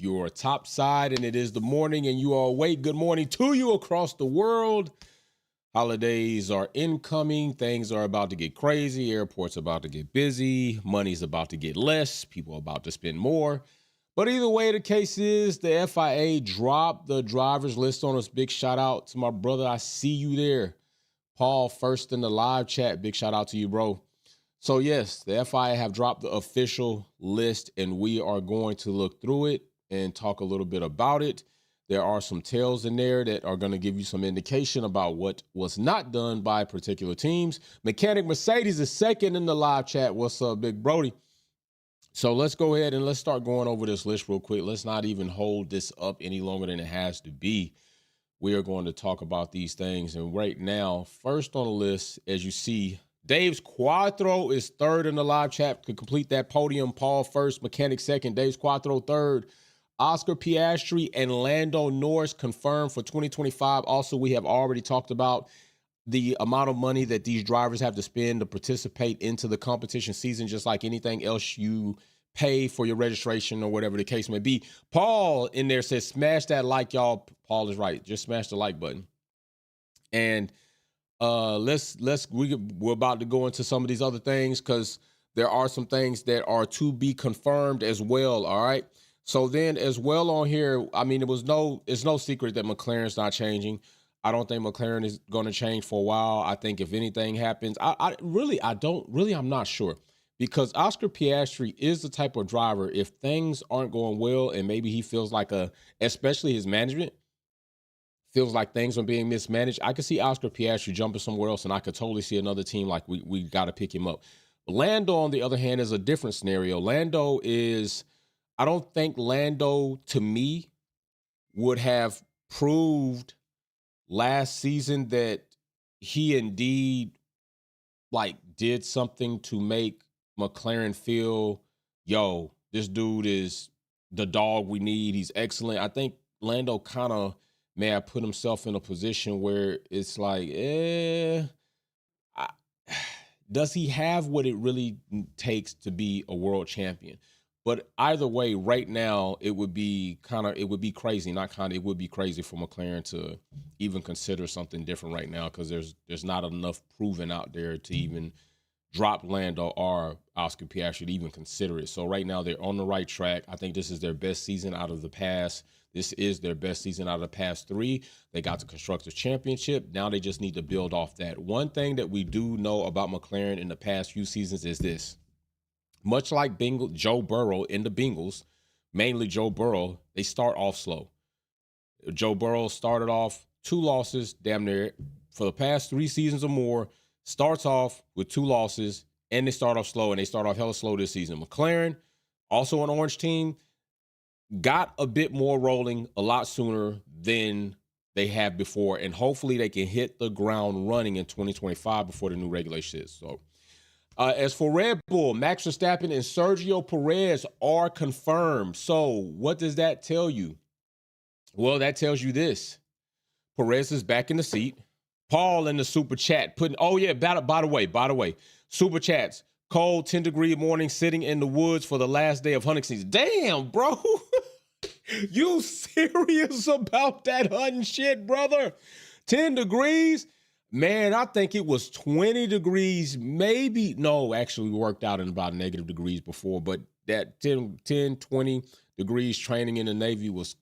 you're topside and it is the morning and you are awake, good morning to you across the world. Holidays are incoming. Things are about to get crazy. Airports about to get busy. Money's about to get less. People are about to spend more. But either way the case is, the FIA dropped the drivers list on us. Big shout out to my brother. I see you there. Paul, first in the live chat. Big shout out to you, bro. So yes, the FIA have dropped the official list and we are going to look through it and talk a little bit about it. There are some tales in there that are going to give you some indication about what was not done by particular teams. Mechanic Mercedes is second in the live chat. What's up, Big Brody? So let's go ahead and let's start going over this list real quick. Let's not even hold this up any longer than it has to be. We are going to talk about these things. And right now, first on the list, as you see, Dave's Quattro is third in the live chat. Could complete that podium. Paul first, Mechanic second, Dave's Quattro third. Oscar Piastri and Lando Norris confirmed for 2025. Also, we have already talked about the amount of money that these drivers have to spend to participate into the competition season, just like anything else you pay for your registration or whatever the case may be. Paul in there says, smash that like, y'all. Paul is right. Just smash the like button. And we're about to go into some of these other things because there are some things that are to be confirmed as well. All right. So then as well on here, I mean, it's no secret that McLaren's not changing. I don't think McLaren is going to change for a while. I think if anything happens, I'm not sure, because Oscar Piastri is the type of driver, if things aren't going well and maybe he feels like especially his management feels like things are being mismanaged, I could see Oscar Piastri jumping somewhere else and I could totally see another team like we got to pick him up. Lando, on the other hand, is a different scenario. I don't think Lando, to me, would have proved last season that he indeed did something to make McLaren feel, yo, this dude is the dog we need. He's excellent. I think Lando kind of may have put himself in a position where it's like, does he have what it really takes to be a world champion? But either way, right now, it would be crazy. It would be crazy for McLaren to even consider something different right now, because there's not enough proven out there to even drop Lando or Oscar Piastri to even consider it. So right now, they're on the right track. I think this is their best season out of the past. This is their best season out of the past three. They got the Constructors' Championship. Now they just need to build off that. One thing that we do know about McLaren in the past few seasons is this. Much like Joe Burrow in the Bengals, mainly Joe Burrow, they start off slow. Joe Burrow started off 2 losses, damn near, for the past 3 seasons or more, starts off with 2 losses, and they start off slow, and they start off hella slow this season. McLaren, also an orange team, got a bit more rolling a lot sooner than they have before, and hopefully they can hit the ground running in 2025 before the new regulation is. So, as for Red Bull, Max Verstappen and Sergio Perez are confirmed. So what does that tell you? Well, that tells you this. Perez is back in the seat. Paul in the super chat by the way, super chats, cold 10-degree morning, sitting in the woods for the last day of hunting season. Damn, bro. You serious about that hunting shit, brother? 10 degrees? Man, I think it was 20 degrees, maybe. No, actually worked out in about negative degrees before, but that 10, 20 degrees training in the Navy was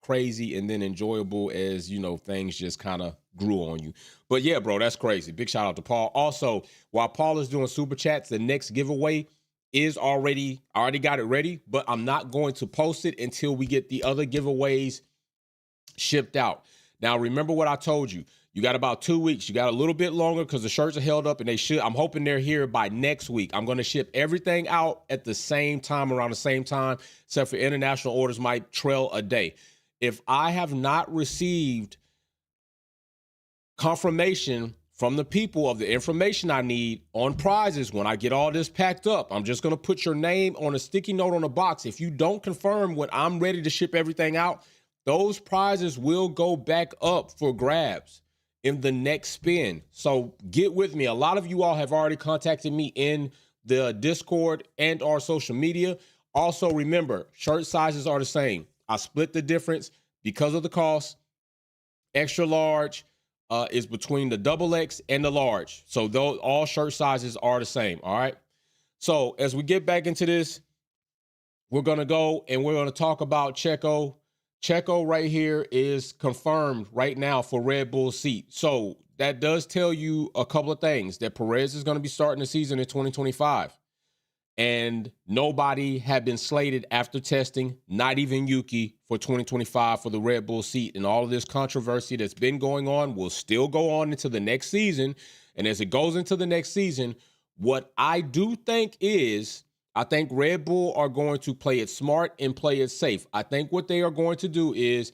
crazy and then enjoyable as, things just kind of grew on you. But yeah, bro, that's crazy. Big shout out to Paul. Also, while Paul is doing super chats, the next giveaway is I already got it ready, but I'm not going to post it until we get the other giveaways shipped out. Now, remember what I told you. You got about 2 weeks. You got a little bit longer because the shirts are held up, and I'm hoping they're here by next week. I'm going to ship everything out at the same time, around the same time, except for international orders might trail a day. If I have not received confirmation from the people of the information I need on prizes when I get all this packed up, I'm just going to put your name on a sticky note on a box. If you don't confirm when I'm ready to ship everything out, those prizes will go back up for grabs in the next spin. So get with me. A lot of you all have already contacted me in the Discord and our social media. Also, remember, shirt sizes are the same. I split the difference because of the cost. Extra large is between the double X and the large. So those all shirt sizes are the same. All right. So as we get back into this, we're going to go and we're going to talk about Checo. Checo right here is confirmed right now for Red Bull's seat. So that does tell you a couple of things, that Perez is going to be starting the season in 2025. And nobody had been slated after testing, not even Yuki, for 2025 for the Red Bull seat. And all of this controversy that's been going on will still go on into the next season. And as it goes into the next season, what I do think is, I think Red Bull are going to play it smart and play it safe. I think what they are going to do is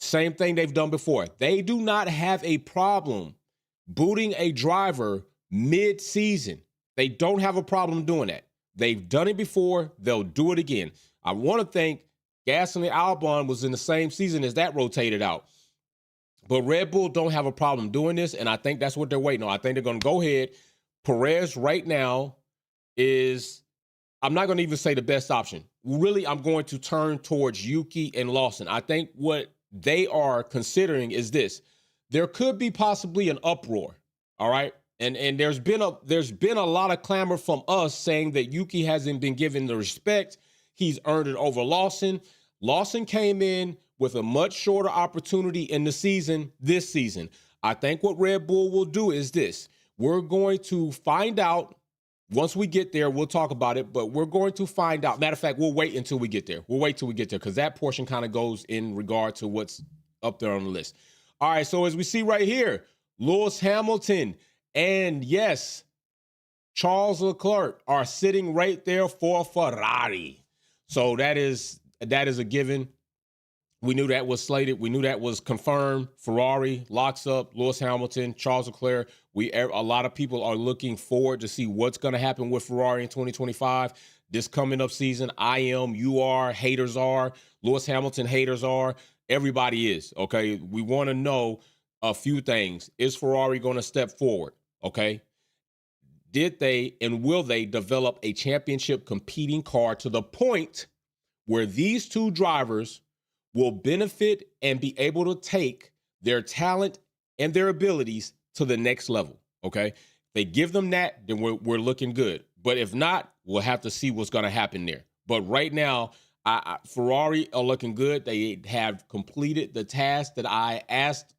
same thing they've done before. They do not have a problem booting a driver mid-season. They don't have a problem doing that. They've done it before. They'll do it again. I want to think Gasly and Albon was in the same season as that rotated out. But Red Bull don't have a problem doing this, and I think that's what they're waiting on. I think they're going to go ahead. Perez right now is, I'm not going to even say the best option. Really, I'm going to turn towards Yuki and Lawson. I think what they are considering is this. There could be possibly an uproar, all right? And there's been a lot of clamor from us saying that Yuki hasn't been given the respect. He's earned it over Lawson. Lawson came in with a much shorter opportunity in the season this season. I think what Red Bull will do is this. We're going to find out once we get there. We'll talk about it, but we're going to find out. Matter of fact, we'll wait until we get there. We'll wait till we get there because that portion kind of goes in regard to what's up there on the list. All right, so as we see right here, Lewis Hamilton and, yes, Charles Leclerc are sitting right there for Ferrari. So that is a given. We knew that was slated. We knew that was confirmed. Ferrari locks up Lewis Hamilton, Charles Leclerc. A lot of people are looking forward to see what's going to happen with Ferrari in 2025. This coming up season, I am, you are, haters are, Lewis Hamilton haters are. Everybody is, okay? We want to know a few things. Is Ferrari going to step forward, okay? Did they and will they develop a championship competing car to the point where these two drivers will benefit and be able to take their talent and their abilities to the next level, okay? If they give them that, then we're looking good. But if not, we'll have to see what's going to happen there. But right now, Ferrari are looking good. They have completed the task that I asked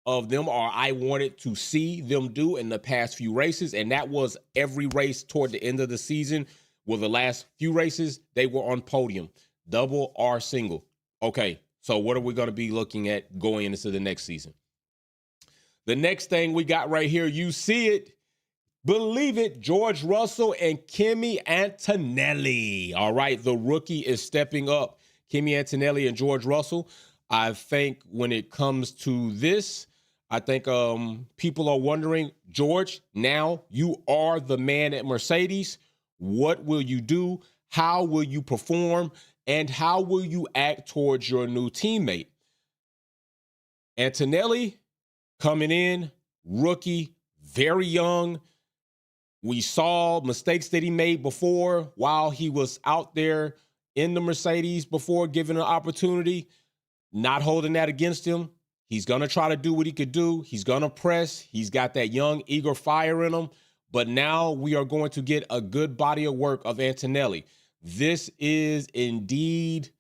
of them, or I wanted to see them do in the past few races, and that was every race toward the end of the season. Well, the last few races, they were on podium, double or single. Okay, so what are we going to be looking at going into the next season? The next thing we got right here, you see it, believe it, George Russell and Kimi Antonelli. All right, the rookie is stepping up. Kimi Antonelli and George Russell. I think when it comes to this, I think people are wondering, George, now you are the man at Mercedes. What will you do? How will you perform? And how will you act towards your new teammate? Antonelli coming in, rookie, very young. We saw mistakes that he made before while he was out there in the Mercedes before given an opportunity. Not holding that against him. He's going to try to do what he could do. He's going to press. He's got that young, eager fire in him. But now we are going to get a good body of work of Antonelli. This is indeed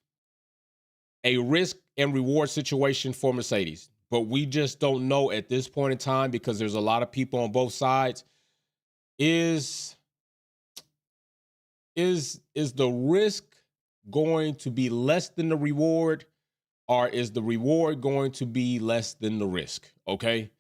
a risk and reward situation for Mercedes. But we just don't know at this point in time because there's a lot of people on both sides. Is the risk going to be less than the reward? Or is the reward going to be less than the risk? Okay.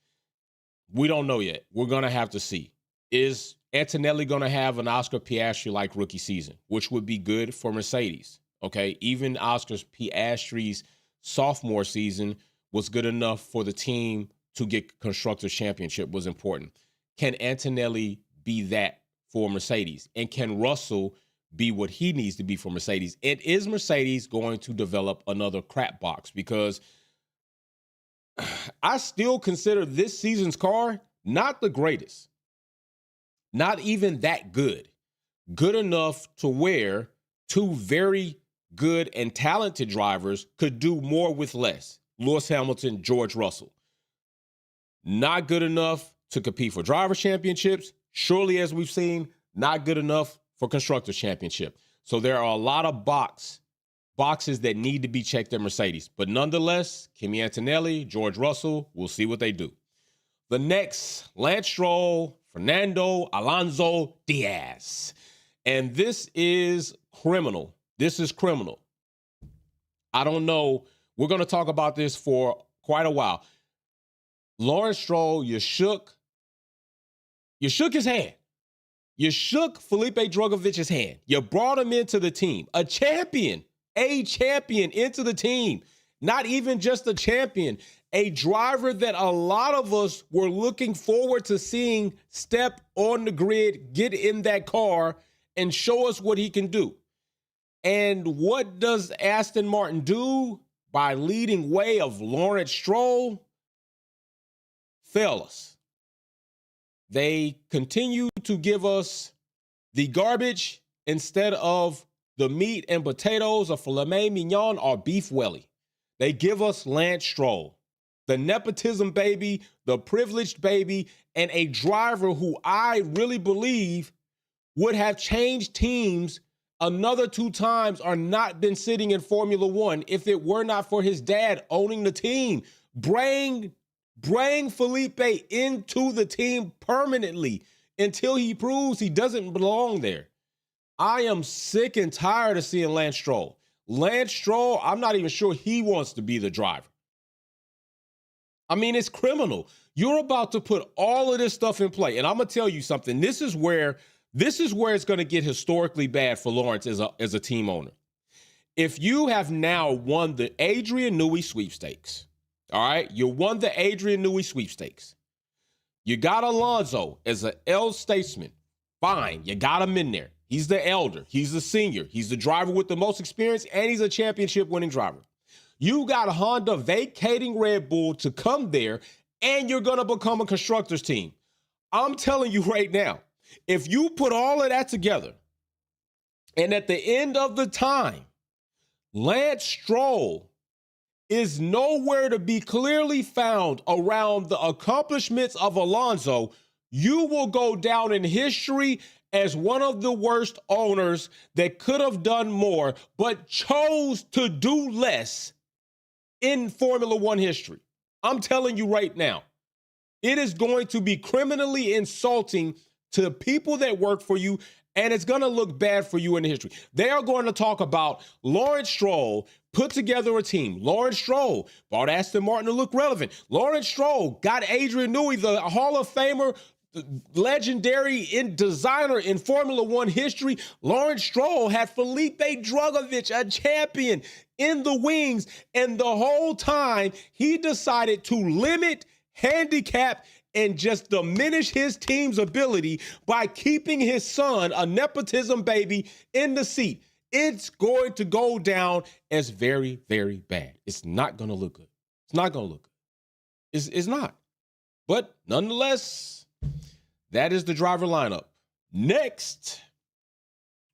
We don't know yet. We're going to have to see. Is Antonelli going to have an Oscar Piastri-like rookie season, which would be good for Mercedes? Okay. Even Oscar Piastri's sophomore season was good enough for the team to get Constructors' Championship was important. Can Antonelli be that for Mercedes? And can Russell be what he needs to be for Mercedes? And is Mercedes going to develop another crap box? Because I still consider this season's car not the greatest. Not even that good. Good enough to where two very good and talented drivers could do more with less. Lewis Hamilton, George Russell. Not good enough to compete for driver championships. Surely, as we've seen, not good enough for constructors championship. So there are a lot of boxes that need to be checked at Mercedes. But nonetheless, Kimi Antonelli, George Russell, we'll see what they do. The next, Lance Stroll, Fernando Alonso Diaz. And this is criminal. This is criminal. I don't know. We're going to talk about this for quite a while. Lawrence Stroll, you shook his hand. You shook Felipe Drugovich's hand. You brought him into the team. A champion into the team. Not even just a champion, a driver that a lot of us were looking forward to seeing step on the grid, get in that car, and show us what he can do. And what does Aston Martin do by leading way of Lawrence Stroll? Fail us. They continue to give us the garbage instead of the meat and potatoes of filet mignon or beef welly. They give us Lance Stroll, the nepotism baby, the privileged baby, and a driver who I really believe would have changed teams another 2 times or not been sitting in Formula One if it were not for his dad owning the team. Bring Felipe into the team permanently until he proves he doesn't belong there. I am sick and tired of seeing Lance Stroll. Lance Stroll, I'm not even sure he wants to be the driver. I mean, it's criminal. You're about to put all of this stuff in play. And I'm going to tell you something. This is where it's going to get historically bad for Lawrence as a team owner. If you have now won the Adrian Newey sweepstakes, all right, you won the Adrian Newey sweepstakes. You got Alonso as an elder statesman. Fine, you got him in there. He's the elder. He's the senior. He's the driver with the most experience, and he's a championship-winning driver. You got Honda vacating Red Bull to come there, and you're going to become a constructors team. I'm telling you right now, if you put all of that together, and at the end of the time, Lance Stroll is nowhere to be clearly found around the accomplishments of Alonso, you will go down in history as one of the worst owners that could have done more, but chose to do less in Formula One history. I'm telling you right now, it is going to be criminally insulting to people that work for you, and it's going to look bad for you in history. They are going to talk about Lawrence Stroll put together a team. Lawrence Stroll brought Aston Martin to look relevant. Lawrence Stroll got Adrian Newey, the Hall of Famer, legendary designer in Formula One history. Lawrence Stroll had Felipe Drugovich, a champion, in the wings, and the whole time he decided to limit, handicap, and just diminish his team's ability by keeping his son, a nepotism baby, in the seat. It's going to go down as very, very bad. It's not going to look good. It's not going to look good. It's not. But nonetheless, that is the driver lineup. Next,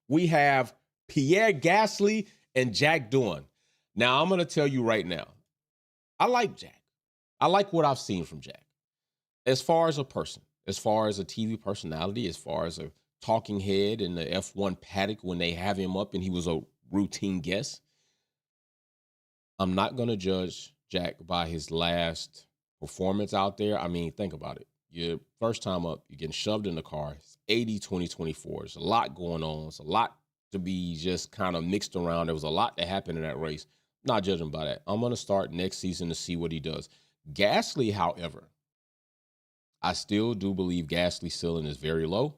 we have Pierre Gasly and Jack Doohan. Now, I'm going to tell you right now, I like Jack. I like what I've seen from Jack. As far as a person, as far as a TV personality, as far as a talking head in the F1 paddock when they have him up and he was a routine guest, I'm not going to judge Jack by his last performance out there. I mean, think about it. Your first time up, you're getting shoved in the car. It's 80-20-24. There's a lot going on. It's a lot to be just kind of mixed around. There was a lot that happened in that race. Not judging by that. I'm going to start next season to see what he does. Gasly, however, I still do believe Gasly's ceiling is very low.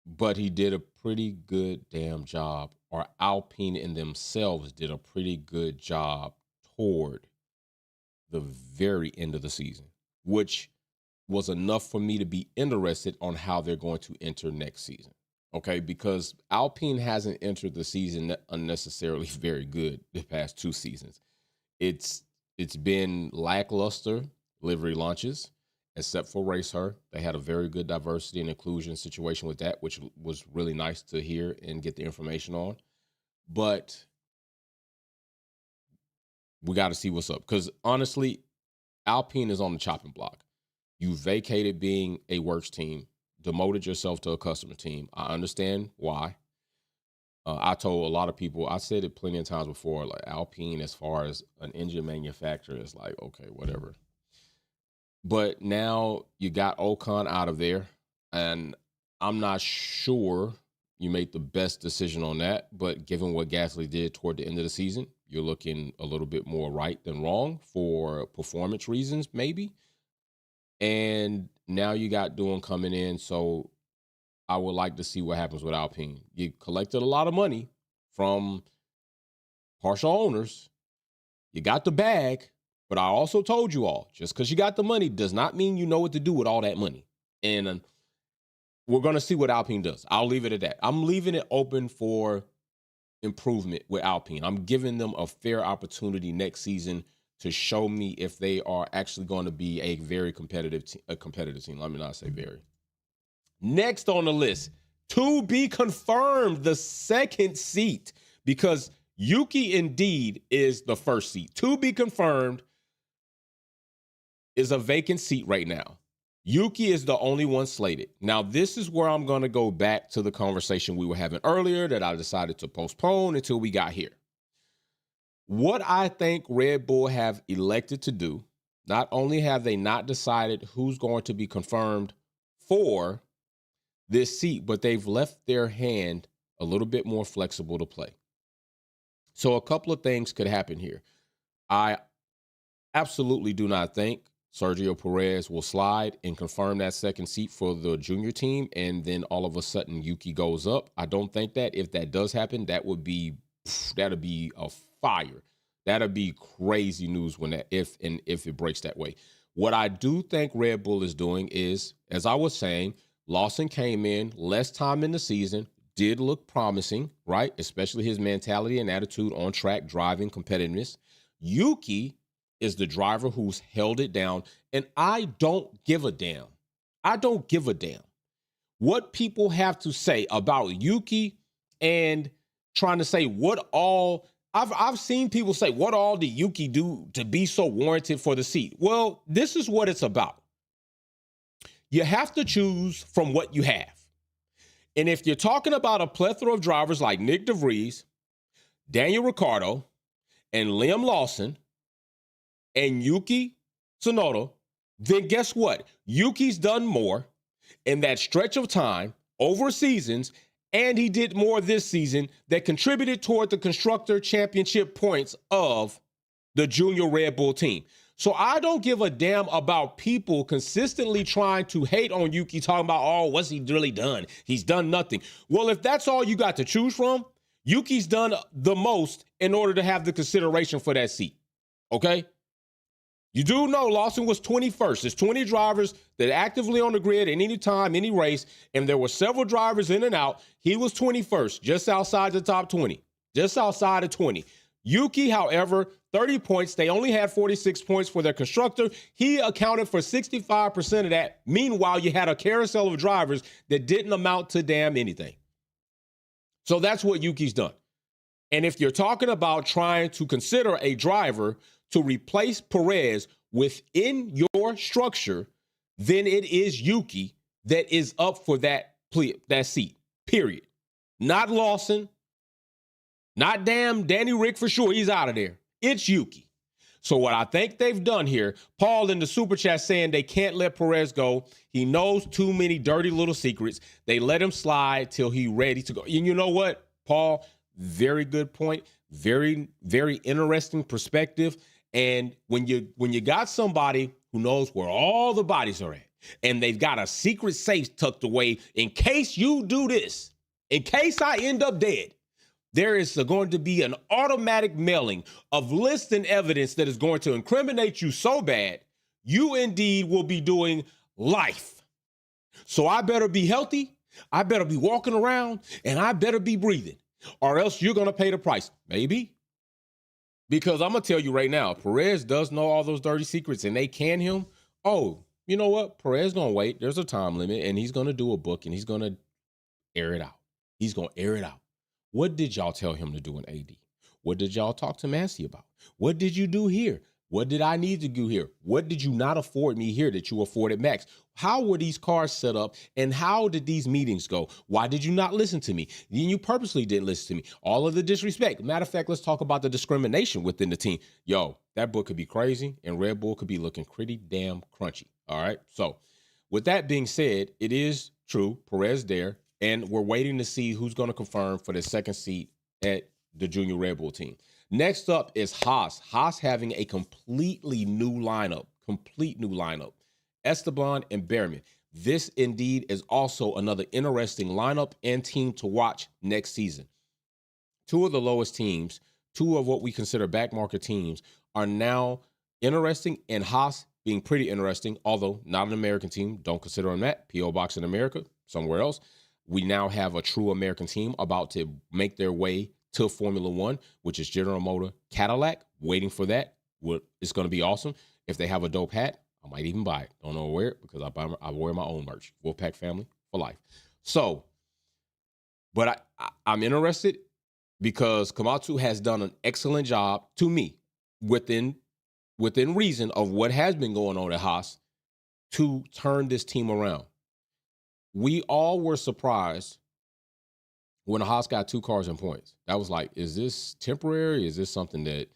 But he did a pretty good damn job, or Alpine in themselves did a pretty good job toward the very end of the season, which was enough for me to be interested on how they're going to enter next season. Okay, because Alpine hasn't entered the season unnecessarily very good the past 2 seasons. It's been lackluster livery launches, except for race her. They had a very good diversity and inclusion situation with that, which was really nice to hear and get the information on. But we got to see what's up. Because honestly, Alpine is on the chopping block. You vacated being a works team, demoted yourself to a customer team. I understand why. I told a lot of people, I said it plenty of times before, like Alpine, as far as an engine manufacturer, is like, okay, whatever. But now you got Ocon out of there, and I'm not sure you made the best decision on that. But given what Gasly did toward the end of the season, you're looking a little bit more right than wrong for performance reasons, maybe. And now you got Doohan coming in, so I would like to see what happens with Alpine. You collected a lot of money from partial owners. You got the bag, but I also told you all, just because you got the money does not mean you know what to do with all that money. And we're going to see what Alpine does. I'll leave it at that. I'm leaving it open for improvement with Alpine. I'm giving them a fair opportunity next season to show me if they are actually going to be a very competitive team. Let me not say very. Next on the list, to be confirmed, the second seat, because Yuki indeed is the first seat. To be confirmed is a vacant seat right now. Yuki is the only one slated. Now, this is where I'm going to go back to the conversation we were having earlier that I decided to postpone until we got here. What I think Red Bull have elected to do, not only have they not decided who's going to be confirmed for this seat, but they've left their hand a little bit more flexible to play. So a couple of things could happen here. I absolutely do not think Sergio Perez will slide and confirm that second seat for the junior team, and then all of a sudden Yuki goes up. I don't think that. If that does happen, that'd be a fire. That'd be crazy news if it breaks that way. What I do think Red Bull is doing is, as I was saying, Lawson came in, less time in the season, did look promising, right? Especially his mentality and attitude on track, driving, competitiveness. Yuki is the driver who's held it down, and I don't give a damn. I don't give a damn what people have to say about Yuki and trying to say what all. I've seen people say, what all did Yuki do to be so warranted for the seat? Well, this is what it's about. You have to choose from what you have. And if you're talking about a plethora of drivers like Nick DeVries, Daniel Ricciardo, and Liam Lawson, and Yuki Tsunoda, then guess what? Yuki's done more in that stretch of time over seasons, and he did more this season that contributed toward the Constructor Championship points of the junior Red Bull team. So I don't give a damn about people consistently trying to hate on Yuki, talking about, oh, what's he really done? He's done nothing. Well, if that's all you got to choose from, Yuki's done the most in order to have the consideration for that seat. Okay? You do know Lawson was 21st. There's 20 drivers that are actively on the grid at any time, any race, and there were several drivers in and out. He was 21st, just outside the top 20, just outside of 20. Yuki, however, 30 points. They only had 46 points for their constructor. He accounted for 65% of that. Meanwhile, you had a carousel of drivers that didn't amount to damn anything. So that's what Yuki's done. And if you're talking about trying to consider a driver to replace Perez within your structure, then it is Yuki that is up for that seat, period. Not Lawson, not damn Danny Rick for sure. He's out of there. It's Yuki. So what I think they've done here, Paul in the super chat saying they can't let Perez go. He knows too many dirty little secrets. They let him slide till he's ready to go. And you know what, Paul? Very good point. Very, very interesting perspective. And when you got somebody who knows where all the bodies are at, and they've got a secret safe tucked away in case you do this, in case I end up dead, there is going to be an automatic mailing of lists and evidence that is going to incriminate you so bad, you indeed will be doing life. So I better be healthy, I better be walking around, and I better be breathing, or else you're going to pay the price. Maybe. Because I'm going to tell you right now, Perez does know all those dirty secrets and they can him. Oh, you know what? Perez gonna wait. There's a time limit, and he's gonna do a book, and he's gonna air it out. He's gonna air it out. What did y'all tell him to do in AD? What did y'all talk to Massey about? What did you do here? What did I need to do here? What did you not afford me here that you afforded Max? How were these cars set up, and how did these meetings go? Why did you not listen to me? You purposely didn't listen to me. All of the disrespect. Matter of fact, let's talk about the discrimination within the team. Yo, that book could be crazy, and Red Bull could be looking pretty damn crunchy. All right. So with that being said, it is true. Perez there, and we're waiting to see who's going to confirm for the second seat at the Junior Red Bull team. Next up is Haas. Haas having a complete new lineup. Esteban and Behrman. This indeed is also another interesting lineup and team to watch next season. Two of the lowest teams, two of what we consider back market teams, are now interesting, and Haas being pretty interesting, although not an American team. Don't consider them that. P.O. Box in America, somewhere else. We now have a true American team about to make their way to Formula One, which is General Motors Cadillac. Waiting for that. It's going to be awesome. If they have a dope hat, I might even buy it. Don't know where it because I wear my own merch. Wolfpack family for life. So, but I'm interested because Komatsu has done an excellent job to me within reason of what has been going on at Haas to turn this team around. We all were surprised when Haas got 2 cars and points. That was like, is this temporary? Is this something that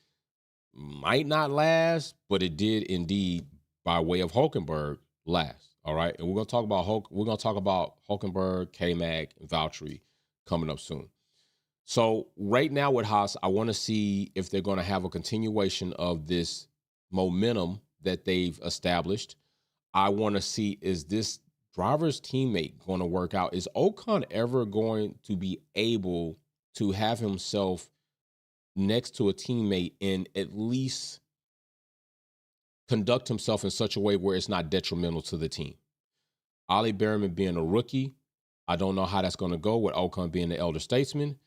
might not last? But it did indeed, by way of Hulkenberg, last. All right. And we're going to talk about Hulkenberg, K-Mag, and Valtteri coming up soon. So right now with Haas, I want to see if they're going to have a continuation of this momentum that they've established. I want to see, is this driver's teammate going to work out? Is Ocon ever going to be able to have himself next to a teammate and at least conduct himself in such a way where it's not detrimental to the team? Ollie Behrman being a rookie, I don't know how that's going to go with Ocon being the elder statesman.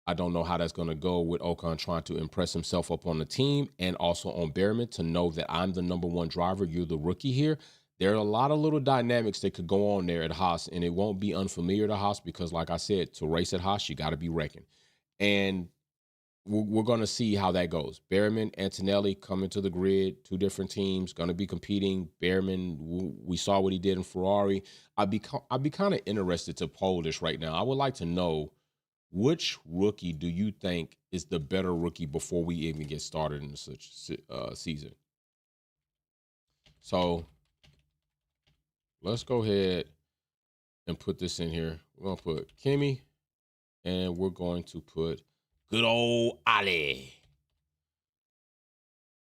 I don't know how that's going to go with Ocon trying to impress himself up on the team and also on Behrman to know that I'm the number one driver, you're the rookie here. There are a lot of little dynamics that could go on there at Haas, and it won't be unfamiliar to Haas because, like I said, to race at Haas, you got to be reckoned. And we're going to see how that goes. Behrman, Antonelli coming to the grid, 2 different teams, going to be competing. Behrman, we saw what he did in Ferrari. I'd be kind of interested to poll this right now. I would like to know, which rookie do you think is the better rookie before we even get started in such season? So let's go ahead and put this in here. We're going to put Kimi, and we're going to put good old Ali.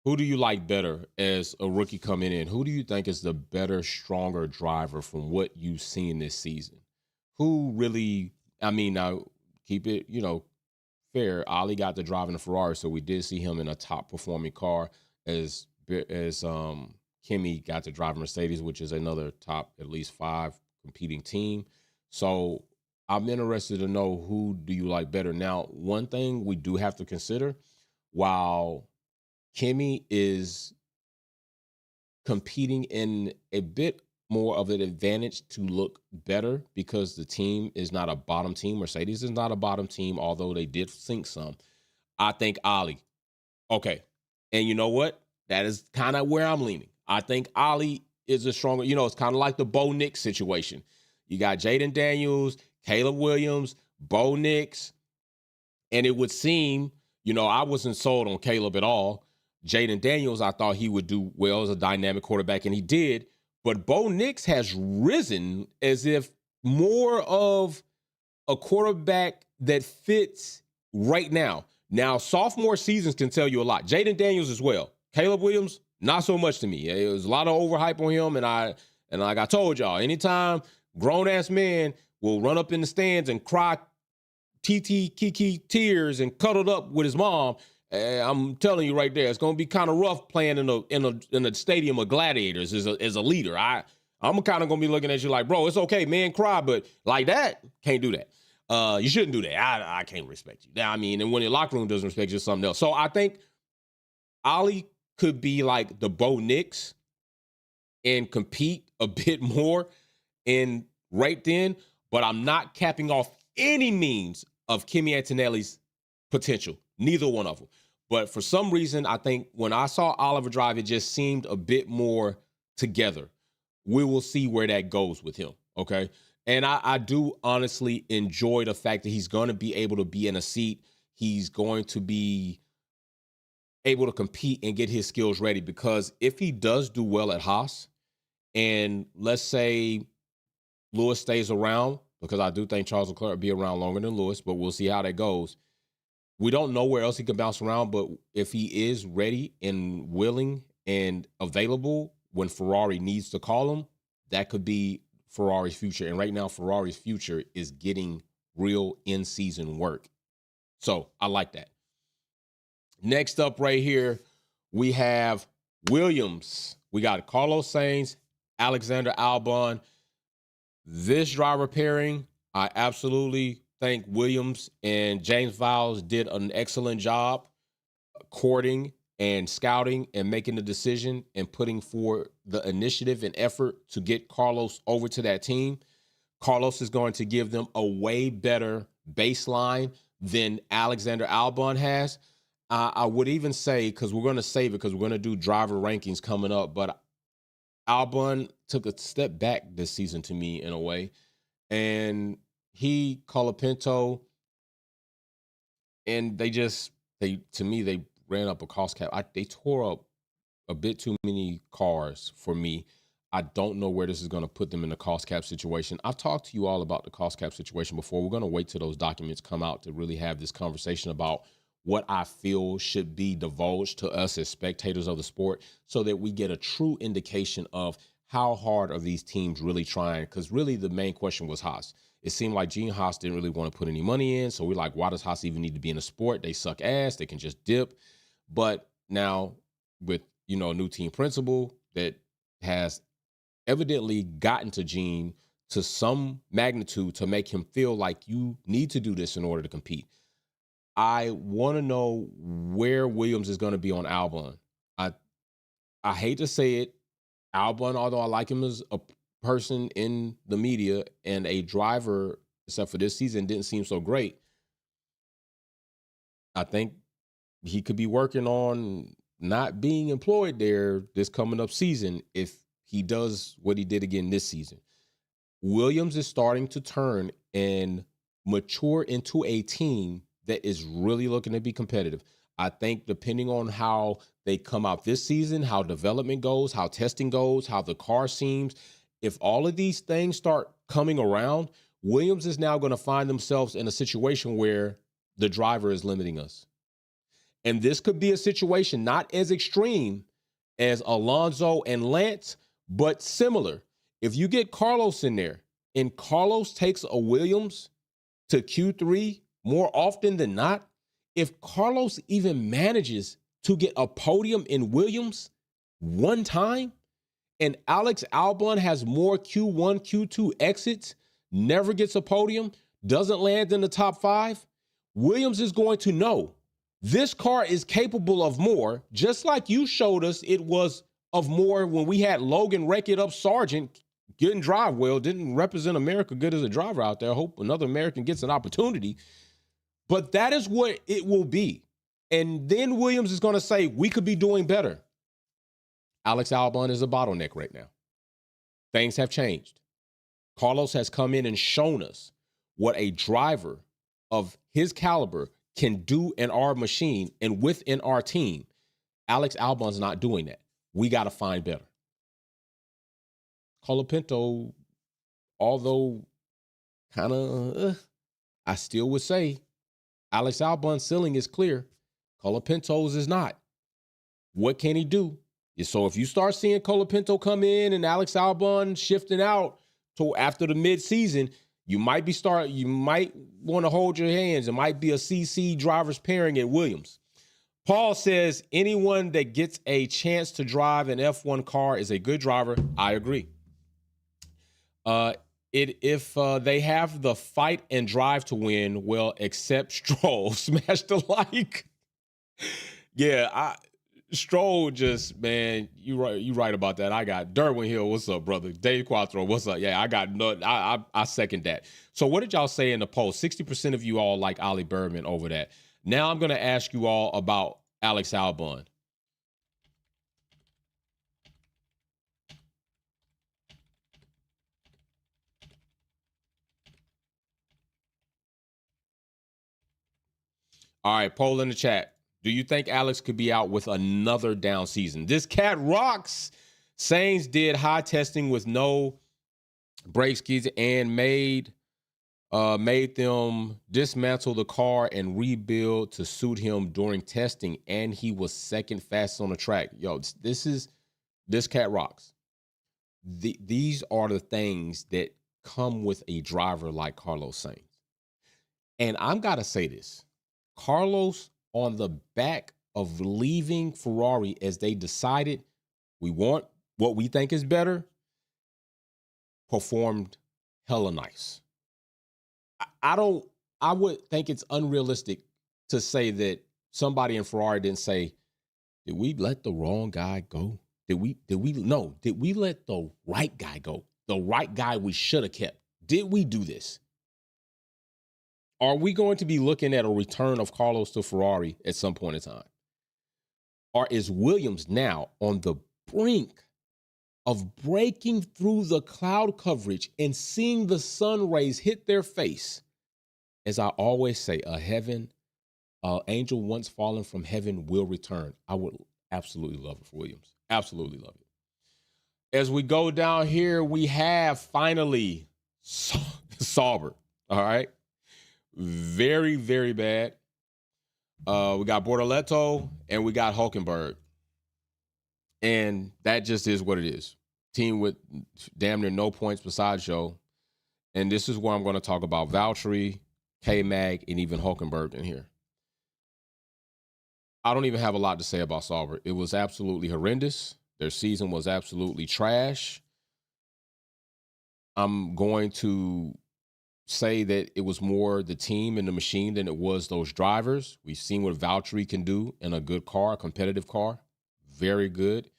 Who do you like better as a rookie coming in? Who do you think is the better, stronger driver from what you've seen this season? Who really, now keep it, fair. Ali got to drive in a Ferrari, so we did see him in a top performing car as Kimi got to drive Mercedes, which is another top at least 5 competing team. So I'm interested to know, who do you like better? Now, one thing we do have to consider, while Kimi is competing in a bit more of an advantage to look better because the team is not a bottom team. Mercedes is not a bottom team, although they did sink some. I think Ali. Okay. And you know what? That is kind of where I'm leaning. I think Ali is a stronger, it's kind of like the Bo Nix situation. You got Jaden Daniels, Caleb Williams, Bo Nix, and it would seem, I wasn't sold on Caleb at all. Jaden Daniels, I thought he would do well as a dynamic quarterback, and he did. But Bo Nix has risen as if more of a quarterback that fits right now. Now, sophomore seasons can tell you a lot. Jaden Daniels as well. Caleb Williams, not so much to me. There was a lot of overhype on him, and like I told y'all, anytime grown-ass men will run up in the stands and cry kiki tears and cuddled up with his mom, I'm telling you right there, it's going to be kind of rough playing in a stadium of gladiators as a leader. I'm kind of going to be looking at you like, bro, it's okay, man, cry, but like that, can't do that. You shouldn't do that. I can't respect you. And when your locker room doesn't respect you, it's something else. So I think Ali could be like the Bo Nix and compete a bit more in right then, but I'm not capping off any means of Kimi Antonelli's potential. Neither one of them. But for some reason, I think when I saw Oliver drive, it just seemed a bit more together. We will see where that goes with him, okay? And I do honestly enjoy the fact that he's going to be able to be in a seat. He's going to be able to compete and get his skills ready, because if he does do well at Haas, and let's say Lewis stays around, because I do think Charles Leclerc will be around longer than Lewis, but we'll see how that goes. We don't know where else he can bounce around, but if he is ready and willing and available when Ferrari needs to call him, that could be Ferrari's future. And right now, Ferrari's future is getting real in-season work. So I like that. Next up right here, we have Williams. We got Carlos Sainz, Alexander Albon. This driver pairing, I absolutely think Williams and James Vowles did an excellent job courting and scouting and making the decision and putting forth the initiative and effort to get Carlos over to that team. Carlos is going to give them a way better baseline than Alexander Albon has. I would even say, because we're going to save it because we're going to do driver rankings coming up, but Albon took a step back this season to me in a way. And he, Colapinto, and they ran up a cost cap. They tore up a bit too many cars for me. I don't know where this is going to put them in the cost cap situation. I've talked to you all about the cost cap situation before. We're going to wait till those documents come out to really have this conversation about what I feel should be divulged to us as spectators of the sport, so that we get a true indication of how hard are these teams really trying. Because really the main question was Haas. It seemed like Gene Haas didn't really want to put any money in. So we're like, why does Haas even need to be in a sport? They suck ass. They can just dip. But now with, a new team principal that has evidently gotten to Gene to some magnitude to make him feel like you need to do this in order to compete. I want to know where Williams is going to be on Albon. I hate to say it, Albon, although I like him as a person in the media and a driver, except for this season, didn't seem so great. I think he could be working on not being employed there this coming up season if he does what he did again this season. Williams is starting to turn and mature into a team that is really looking to be competitive. I think depending on how they come out this season, how development goes, how testing goes, how the car seems, if all of these things start coming around, Williams is now going to find themselves in a situation where the driver is limiting us. And this could be a situation not as extreme as Alonso and Lance, but similar. If you get Carlos in there and Carlos takes a Williams to Q3 more often than not, if Carlos even manages to get a podium in Williams one time, and Alex Albon has more Q1, Q2 exits, never gets a podium, doesn't land in the top 5, Williams is going to know this car is capable of more, just like you showed us it was of more when we had Logan wreck it up Sargent, didn't drive well, didn't represent America good as a driver out there. I hope another American gets an opportunity. But that is what it will be. And then Williams is going to say, we could be doing better. Alex Albon is a bottleneck right now. Things have changed. Carlos has come in and shown us what a driver of his caliber can do in our machine and within our team. Alex Albon's not doing that. We got to find better. Colapinto, although kind of, I still would say Alex Albon's ceiling is clear. Colapinto's is not. What can he do? So if you start seeing Colapinto come in and Alex Albon shifting out to after the mid-season, you might want to hold your hands. It might be a CC drivers pairing at Williams. Paul says anyone that gets a chance to drive an F1 car is a good driver. I agree. If they have the fight and drive to win, well, except Stroll. Smash the like. Yeah, Stroll just, man, you right about that. I got Derwin Hill. What's up, brother? Dave Quattro. What's up? Yeah, I got no. I second that. So what did y'all say in the poll? 60% of you all like Ollie Berman over that. Now I'm going to ask you all about Alex Albon. All right, poll in the chat. Do you think Alex could be out with another down season? This cat rocks. Sainz did high testing with no brake skis and made them dismantle the car and rebuild to suit him during testing, and he was second fastest on the track. Yo, this cat rocks. These are the things that come with a driver like Carlos Sainz. And I'm gotta say this. Carlos, on the back of leaving Ferrari as they decided we want what we think is better, performed hella nice. I would think it's unrealistic to say that somebody in Ferrari didn't say, did we let the wrong guy go? Did we let the right guy go? The right guy we should have kept. Did we do this? Are we going to be looking at a return of Carlos to Ferrari at some point in time? Or is Williams now on the brink of breaking through the cloud coverage and seeing the sun rays hit their face? As I always say, angel once fallen from heaven will return. I would absolutely love it for Williams. Absolutely love it. As we go down here, we have finally Sauber. All right. Very, very bad. We got Bortoleto and we got Hulkenberg. And that just is what it is. Team with damn near no points besides Joe. And this is where I'm going to talk about Valtteri, K-Mag, and even Hulkenberg in here. I don't even have a lot to say about Sauber. It was absolutely horrendous. Their season was absolutely trash. I'm going to say that it was more the team and the machine than it was those drivers. We've seen what Valtteri can do in a good car, a competitive car. Very good.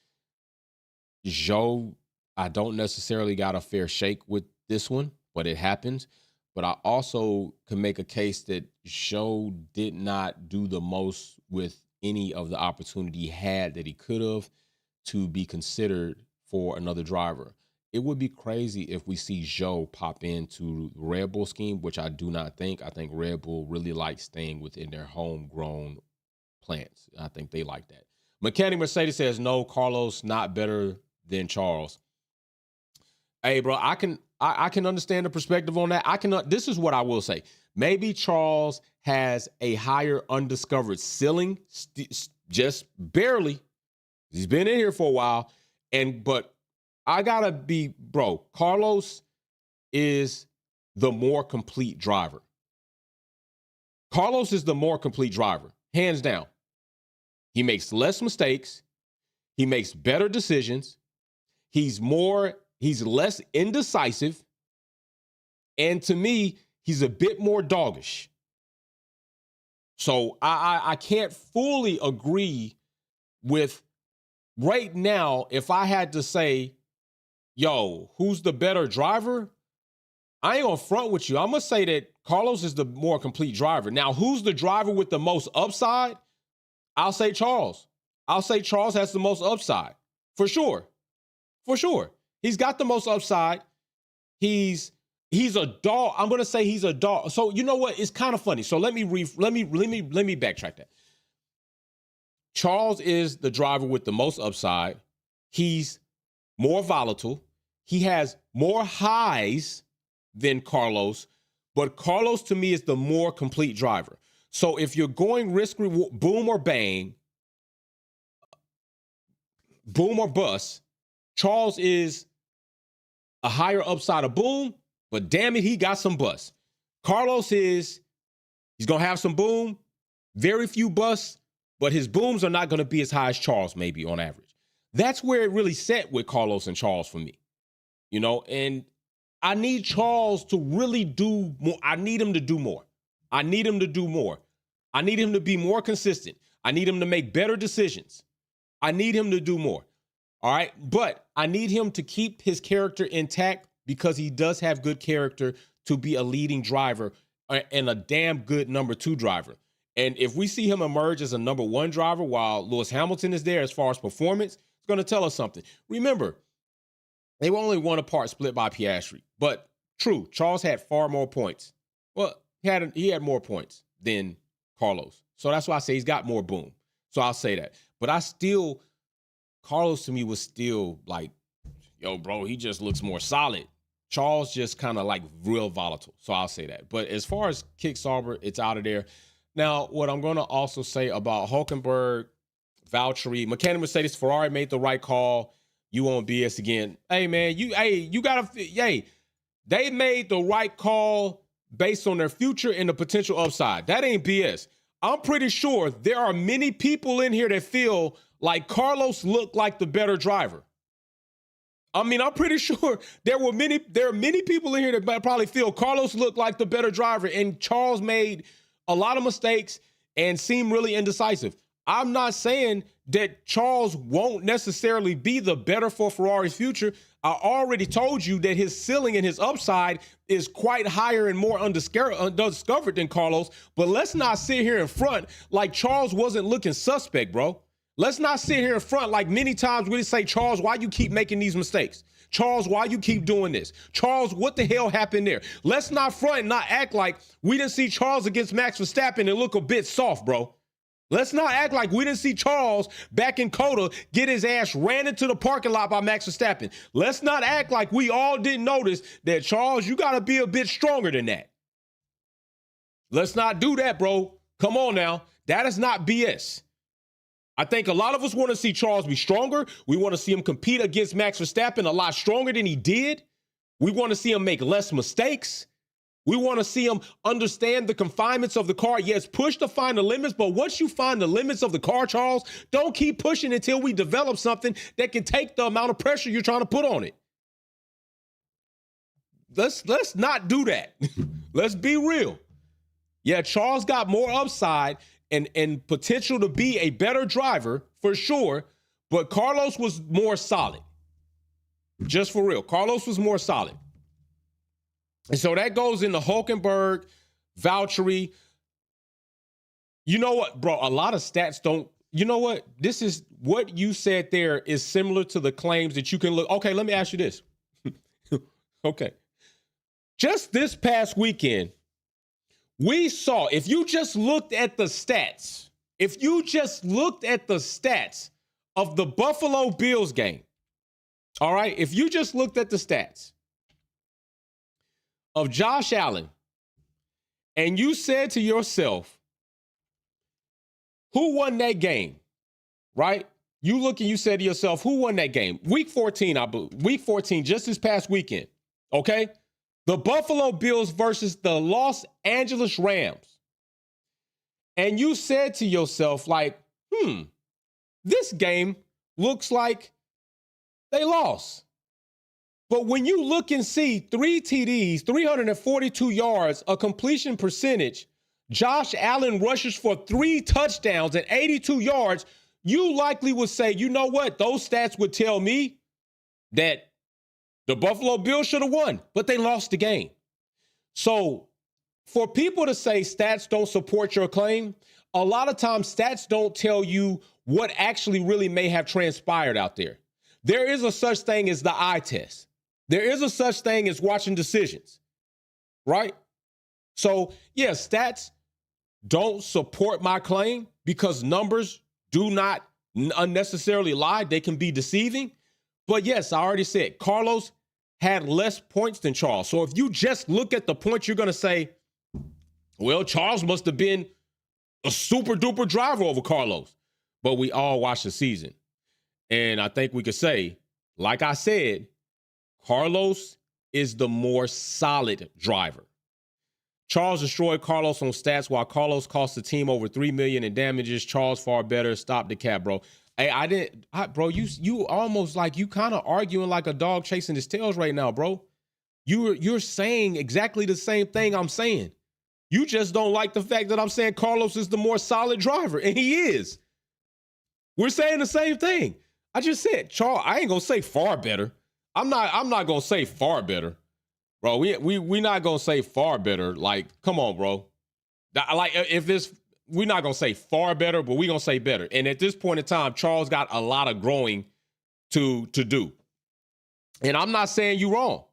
Joe, I don't necessarily got a fair shake with this one, but it happens. But I also can make a case that Joe did not do the most with any of the opportunity he had that he could have to be considered for another driver. It would be crazy if we see Joe pop into the Red Bull scheme, which I do not think. I think Red Bull really likes staying within their homegrown plants. I think they like that. Mechanic Mercedes says, no, Carlos not better than Charles. Hey, bro, I can understand the perspective on that. This is what I will say. Maybe Charles has a higher undiscovered ceiling, just barely. He's been in here for a while, but I gotta be, bro, Carlos is the more complete driver. Carlos is the more complete driver, hands down. He makes less mistakes. He makes better decisions. He's less indecisive. And to me, he's a bit more doggish. So I can't fully agree with right now. If I had to say, yo, who's the better driver? I ain't gonna front with you. I'm gonna say that Carlos is the more complete driver. Now, who's the driver with the most upside? I'll say Charles. I'll say Charles has the most upside. For sure. For sure. He's got the most upside. He's a dog. I'm gonna say he's a dog. So you know what? It's kind of funny. So let me backtrack that. Charles is the driver with the most upside. He's more volatile. He has more highs than Carlos, but Carlos to me is the more complete driver. So if you're going risk reward, boom or bang, boom or bust, Charles is a higher upside of boom, but damn it, he got some bust. Carlos he's going to have some boom, very few busts, but his booms are not going to be as high as Charles maybe on average. That's where it really set with Carlos and Charles for me, and I need Charles to really do more. I need him to do more. I need him to do more. I need him to be more consistent. I need him to make better decisions. I need him to do more. All right. But I need him to keep his character intact because he does have good character to be a leading driver and a damn good number 2 driver. And if we see him emerge as a number 1 driver while Lewis Hamilton is there as far as performance, it's going to tell us something. Remember, they were only 1 apart, split by Piastri. But true, Charles had far more points. Well, he had more points than Carlos. So that's why I say he's got more boom. So I'll say that. But Carlos to me was still like, yo, bro, he just looks more solid. Charles just kind of like real volatile. So I'll say that. But as far as Kick Sauber, it's out of there. Now, what I'm going to also say about Hulkenberg, Valtteri, mechanic Mercedes, Ferrari made the right call. You won't BS again. Hey, man, they made the right call based on their future and the potential upside. That ain't BS. I'm pretty sure there are many people in here that feel like Carlos looked like the better driver. I mean, I'm pretty sure there are many people in here that probably feel Carlos looked like the better driver, and Charles made a lot of mistakes and seemed really indecisive. I'm not saying that Charles won't necessarily be the better for Ferrari's future. I already told you that his ceiling and his upside is quite higher and more undiscovered than Carlos. But let's not sit here in front like Charles wasn't looking suspect, bro. Let's not sit here in front like many times we say, Charles, why you keep making these mistakes? Charles, why you keep doing this? Charles, what the hell happened there? Let's not front and not act like we didn't see Charles against Max Verstappen and look a bit soft, bro. Let's not act like we didn't see Charles back in Coda get his ass ran into the parking lot by Max Verstappen. Let's not act like we all didn't notice that, Charles, you got to be a bit stronger than that. Let's not do that, bro. Come on now. That is not BS. I think a lot of us want to see Charles be stronger. We want to see him compete against Max Verstappen a lot stronger than he did. We want to see him make less mistakes. We want to see him understand the confinements of the car. Yes, push to find the limits, but once you find the limits of the car, Charles, don't keep pushing until we develop something that can take the amount of pressure you're trying to put on it. Let's not do that. Let's be real. Yeah, Charles got more upside and potential to be a better driver for sure, but Carlos was more solid. Just for real. Carlos was more solid. And so that goes into Hulkenberg, Valtteri. You know what, bro? A lot of stats don't. You know what? This is what you said there is similar to the claims that you can look. Okay, let me ask you this. Okay. Just this past weekend, we saw, if you just looked at the stats of the Buffalo Bills game, all right? If you just looked at the stats of Josh Allen, and you said to yourself, who won that game, right? You look and you said to yourself, who won that game? Week 14, I believe. Week 14, just this past weekend, okay? The Buffalo Bills versus the Los Angeles Rams. And you said to yourself, like, this game looks like they lost. But when you look and see 3 TDs, 342 yards, a completion percentage, Josh Allen rushes for 3 touchdowns and 82 yards, you likely would say, you know what? Those stats would tell me that the Buffalo Bills should have won, but they lost the game. So for people to say stats don't support your claim, a lot of times stats don't tell you what actually really may have transpired out there. There is a such thing as the eye test. There is a such thing as watching decisions, right? So, yeah, stats don't support my claim because numbers do not unnecessarily lie. They can be deceiving. But, yes, I already said Carlos had less points than Charles. So if you just look at the points, you're going to say, well, Charles must have been a super-duper driver over Carlos. But we all watched the season. And I think we could say, like I said, Carlos is the more solid driver. Charles destroyed Carlos on stats while Carlos cost the team over $3 million in damages. Charles far better. Stop the cap, bro. Hey, bro, you almost like you kind of arguing like a dog chasing his tails right now, bro. You're saying exactly the same thing I'm saying. You just don't like the fact that I'm saying Carlos is the more solid driver, and he is. We're saying the same thing. I just said, Charles, I ain't gonna say far better. I'm not gonna say far better. Bro, we not gonna say far better. Like, come on, bro. Like, if this, we're not gonna say far better, but we're gonna say better. And at this point in time, Charles got a lot of growing to do. And I'm not saying you wrong.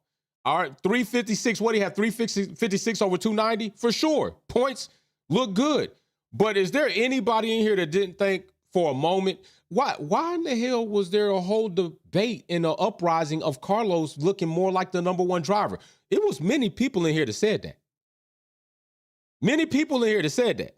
All right, 356. What do you have? 356 over 290? For sure. Points look good. But is there anybody in here that didn't think for a moment, why in the hell was there a whole debate in the uprising of Carlos looking more like the number one driver? It was many people in here that said that. Many people in here that said that.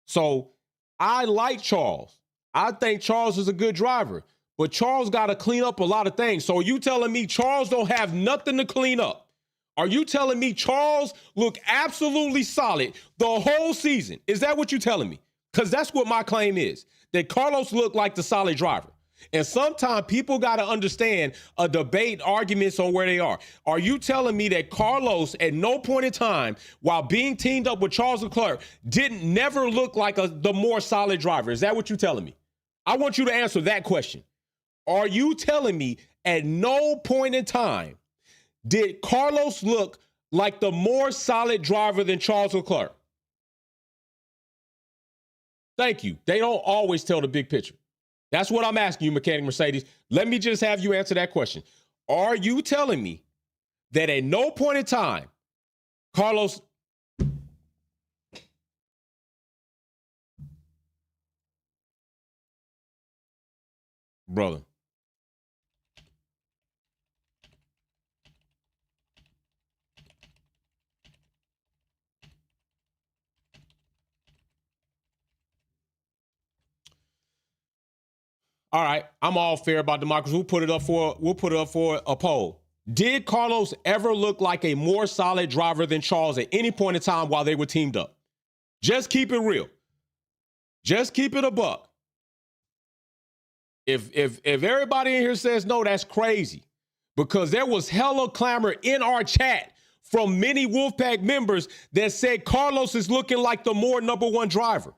So I like Charles. I think Charles is a good driver, but Charles got to clean up a lot of things. So are you telling me Charles don't have nothing to clean up? Are you telling me Charles looked absolutely solid the whole season? Is that what you're telling me? Because that's what my claim is, that Carlos looked like the solid driver. And sometimes people got to understand a debate, arguments on where they are. Are you telling me that Carlos at no point in time while being teamed up with Charles Leclerc didn't never look like the more solid driver? Is that what you're telling me? I want you to answer that question. Are you telling me at no point in time did Carlos look like the more solid driver than Charles Leclerc? Thank you. They don't always tell the big picture. That's what I'm asking you, Mechanic Mercedes. Let me just have you answer that question. Are you telling me that at no point in time, Carlos... Brother. All right, I'm all fair about democracy. We'll put it up for a poll. Did Carlos ever look like a more solid driver than Charles at any point in time while they were teamed up? Just keep it real. Just keep it a buck. If everybody in here says no, that's crazy, because there was hella clamor in our chat from many Wolfpack members that said Carlos is looking like the more number one driver.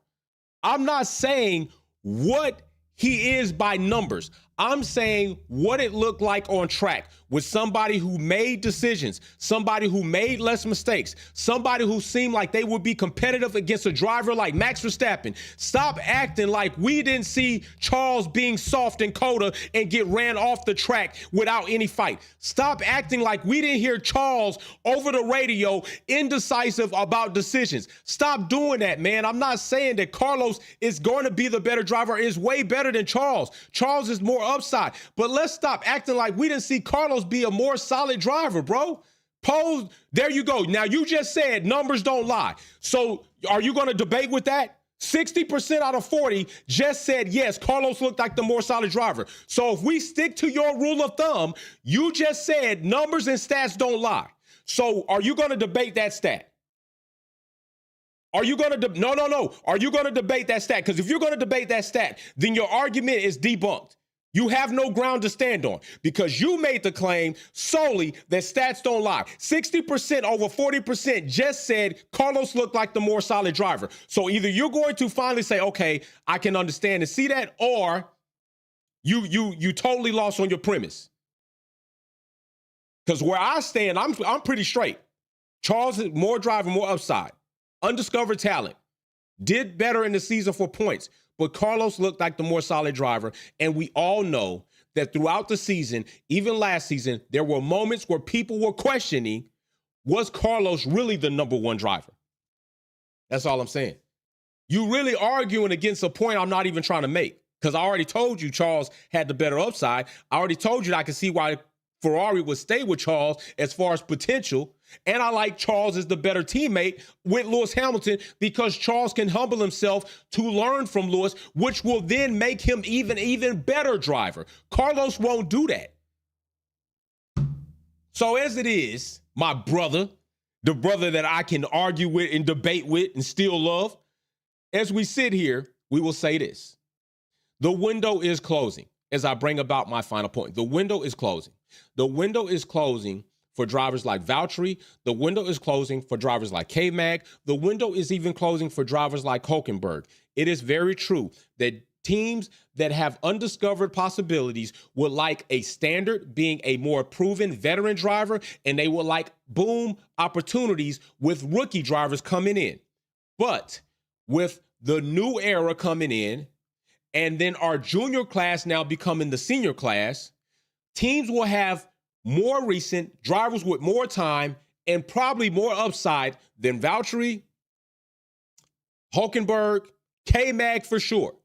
I'm not saying what he is by numbers. I'm saying what it looked like on track with somebody who made decisions, somebody who made less mistakes, somebody who seemed like they would be competitive against a driver like Max Verstappen. Stop acting like we didn't see Charles being soft in Coda and get ran off the track without any fight. Stop acting like we didn't hear Charles over the radio indecisive about decisions. Stop doing that, man. I'm not saying that Carlos is going to be the better driver. Is way better than Charles. Charles is more upside. But let's stop acting like we didn't see Carlos be a more solid driver, bro. Pose, there you go. Now, you just said numbers don't lie. So are you going to debate with that? 60% out of 40 just said, yes, Carlos looked like the more solid driver. So if we stick to your rule of thumb, you just said numbers and stats don't lie. So are you going to debate that stat? Are you going to, no. Are you going to debate that stat? Because if you're going to debate that stat, then your argument is debunked. You have no ground to stand on because you made the claim solely that stats don't lie. 60% over 40% just said Carlos looked like the more solid driver. So either you're going to finally say, okay, I can understand and see that, or you totally lost on your premise. Because where I stand, I'm pretty straight. Charles is more driver, more upside. Undiscovered talent. Did better in the season for points. But Carlos looked like the more solid driver. And we all know that throughout the season, even last season, there were moments where people were questioning, was Carlos really the number one driver? That's all I'm saying. You really arguing against a point I'm not even trying to make, because I already told you Charles had the better upside. I already told you that I could see why Ferrari would stay with Charles as far as potential. And I like Charles as the better teammate with Lewis Hamilton because Charles can humble himself to learn from Lewis, which will then make him even better driver. Carlos won't do that. So as it is, my brother, the brother that I can argue with and debate with and still love, as we sit here, we will say this. The window is closing as I bring about my final point. The window is closing. The window is closing for drivers like Valtteri. The window is closing for drivers like K-Mag. The window is even closing for drivers like Hulkenberg. It is very true that teams that have undiscovered possibilities would like a standard being a more proven veteran driver, and they would like boom opportunities with rookie drivers coming in. But with the new era coming in, and then our junior class now becoming the senior class, teams will have more recent drivers with more time and probably more upside than Valtteri, Hulkenberg, K-Mag for sure.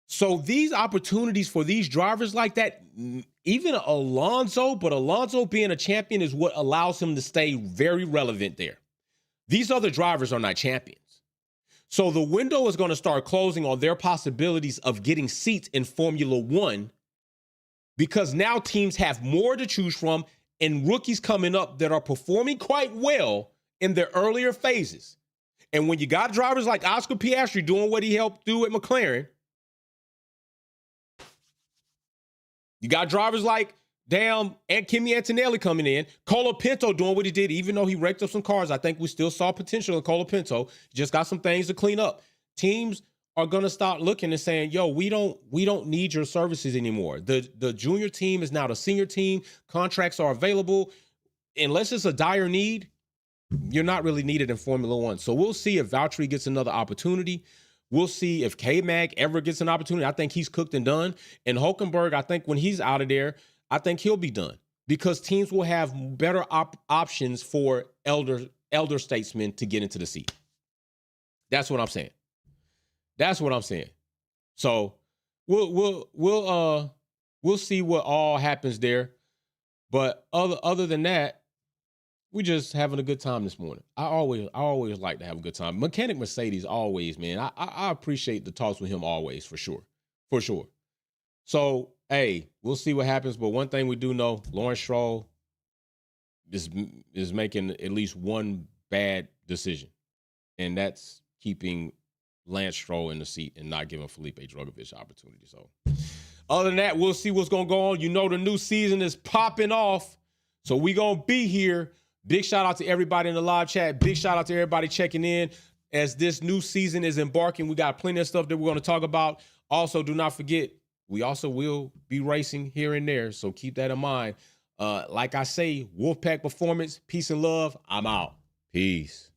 So these opportunities for these drivers like that, even Alonso, but Alonso being a champion is what allows him to stay very relevant there. These other drivers are not champions. So the window is going to start closing on their possibilities of getting seats in Formula One, because now teams have more to choose from and rookies coming up that are performing quite well in their earlier phases. And when you got drivers like Oscar Piastri doing what he helped do at McLaren, you got drivers like and Kimi Antonelli coming in, Colapinto doing what he did, even though he wrecked up some cars. I think we still saw potential in Colapinto. Just got some things to clean up. Teams are going to start looking and saying, yo, we don't need your services anymore. The junior team is now the senior team. Contracts are available. Unless it's a dire need, you're not really needed in Formula One. So we'll see if Valtteri gets another opportunity. We'll see if K-Mag ever gets an opportunity. I think he's cooked and done. And Hulkenberg, I think when he's out of there, I think he'll be done, because teams will have better options for elder statesmen to get into the seat. That's what I'm saying. That's what I'm saying. So we'll see what all happens there. But other than that, we just having a good time this morning. I always like to have a good time. Mechanic Mercedes always, man. I appreciate the talks with him always, for sure. For sure. So, hey, we'll see what happens. But one thing we do know, Lawrence Stroll is making at least one bad decision. And that's keeping Lance Stroll in the seat and not giving Felipe Drugovich opportunity. So, other than that, we'll see what's going to go on. You know, the new season is popping off. So, we going to be here. Big shout out to everybody in the live chat. Big shout out to everybody checking in as this new season is embarking. We got plenty of stuff that we're going to talk about. Also, do not forget, we also will be racing here and there, so keep that in mind. Like I say, Wolfpack Performance, peace and love. I'm out. Peace.